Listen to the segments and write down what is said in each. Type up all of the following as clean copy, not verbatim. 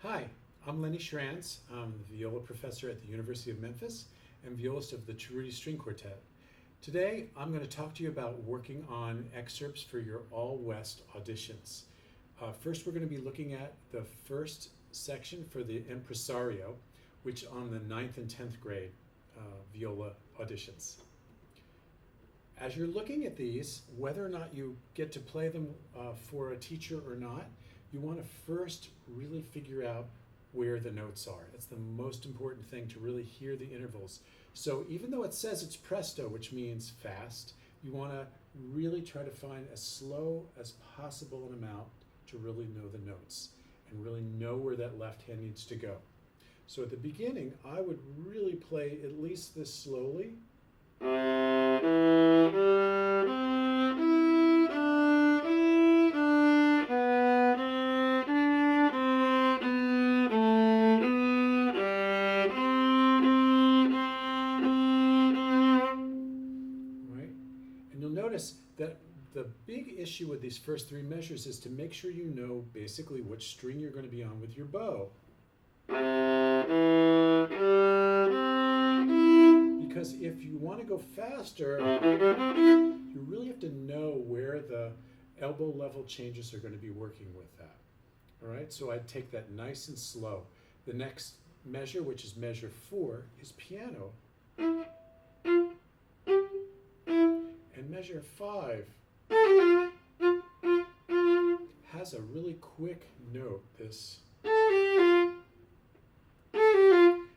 Hi, I'm Lenny Schranze. I'm the viola professor at the University of Memphis and violist of the Trudy String Quartet. Today, I'm going to talk to you about working on excerpts for your All West auditions. First, we're going to be looking at the first section for the Impresario, which on the 9th and 10th grade viola auditions. As you're looking at these, whether or not you get to play them for a teacher or not, you want to first really figure out where the notes are. It's the most important thing to really hear the intervals. So even though it says it's presto, which means fast, you want to really try to find as slow as possible an amount to really know the notes and really know where that left hand needs to go. So at the beginning, I would really play at least this slowly. Notice that the big issue with these first three measures is to make sure you know basically which string you're going to be on with your bow. Because if you want to go faster, you really have to know where the elbow level changes are going to be working with that. All right, so I'd take that nice and slow. The next measure, which is measure 4, is piano. And measure 5 has a really quick note, this.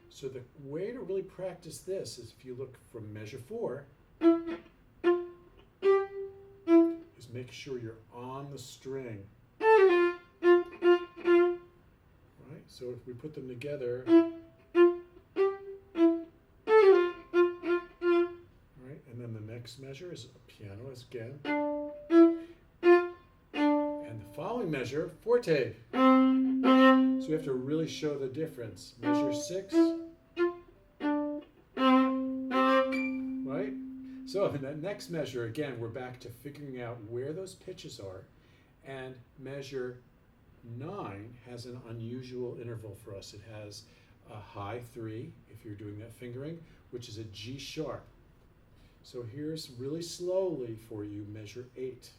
So the way to really practice this is if you look from measure 4, is make sure you're on the string. Right? So if we put them together, and then the next measure is a piano again. And the following measure, forte. So we have to really show the difference. Measure 6. Right? So in that next measure, again, we're back to figuring out where those pitches are. And measure 9 has an unusual interval for us. It has a high 3, if you're doing that fingering, which is a G sharp. So here's really slowly for you, measure 8.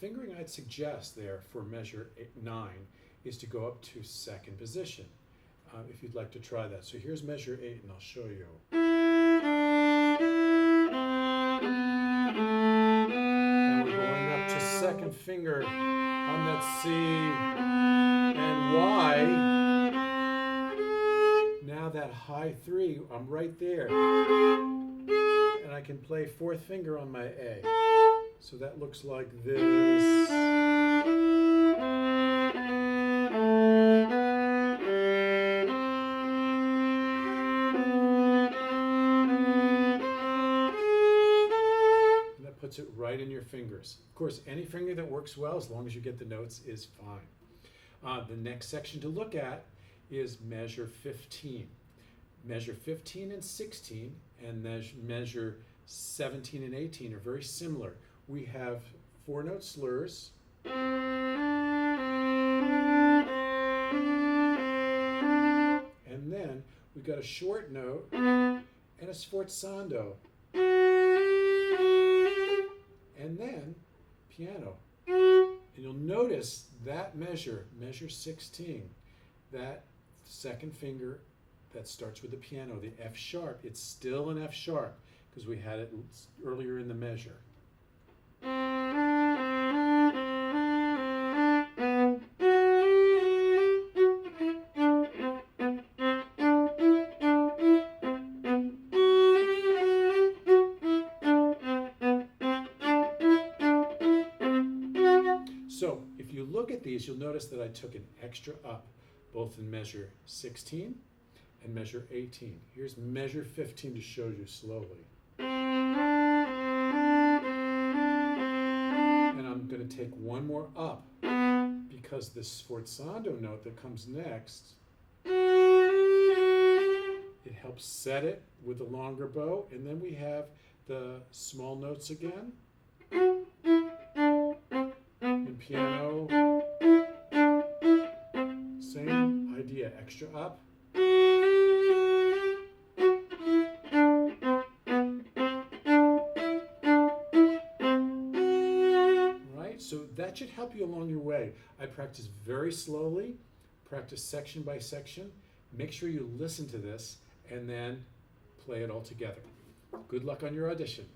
Fingering I'd suggest there for measure 9 is to go up to second position, if you'd like to try that. So here's measure 8, and I'll show you. And we're going up to second finger on that C and Y. Now that high 3, I'm right there. And I can play fourth finger on my A. So that looks like this. And that puts it right in your fingers. Of course, any finger that works well, as long as you get the notes, is fine. The next section to look at is measure 15. Measure 15 and 16 and measure 17 and 18 are very similar. We have 4-note slurs, and then we've got a short note and a sforzando, and then piano. And you'll notice that measure, measure 16, that second finger that starts with the piano, the F sharp, it's still an F sharp because we had it earlier in the measure. So if you look at these, you'll notice that I took an extra up, both in measure 16 and measure 18. Here's measure 15 to show you slowly. And I'm going to take one more up because this sforzando note that comes next, it helps set it with a longer bow, and then we have the small notes again. And piano, same idea, extra up. Right, so that should help you along your way. I practice very slowly, practice section by section. Make sure you listen to this and then play it all together. Good luck on your audition.